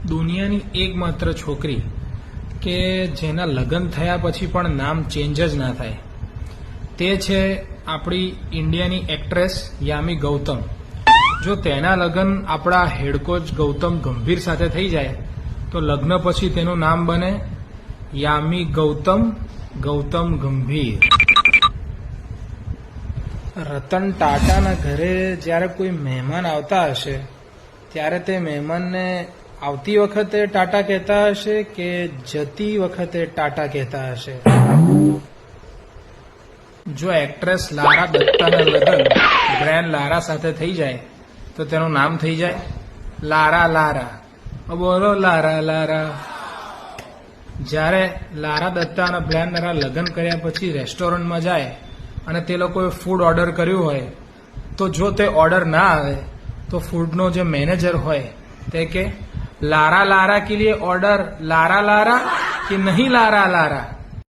દુનિયાની એકમાત્ર છોકરી કે જેના લગ્ન થયા પછી પણ નામ ચેન્જ જ ના થાય તે છે આપણી ઇન્ડિયાની એક્ટ્રેસ યામી ગૌતમ. જો તેના લગ્ન આપણા હેડ કોચ ગૌતમ ગંભીર સાથે થઈ જાય તો લગ્ન પછી તેનું નામ બને યામી ગૌતમ ગૌતમ ગંભીર. રતન ટાટાના ઘરે જ્યારે કોઈ મહેમાન આવતા હશે ત્યારે તે મહેમાનને આવતી વખતે ટાટા કહેતા હશે કે જતી વખતે ટાટા કહેતા હશે? જો એક્ટ્રેસ લારા દત્તાના લગ્ન બ્રેન લારા સાથે થઈ જાય તો તેનું નામ થઈ જાય લારા લારા. બોલો લારા લારા. જ્યારે લારા દત્તા અને બ્રેન લારા લગ્ન કર્યા પછી રેસ્ટોરન્ટમાં જાય અને તે લોકોએ ફૂડ ઓર્ડર કર્યું હોય તો જો તે ઓર્ડર ના આવે તો ફૂડનો જે મેનેજર હોય તે કે लारा लारा के लिए ऑर्डर लारा लारा कि नहीं लारा लारा.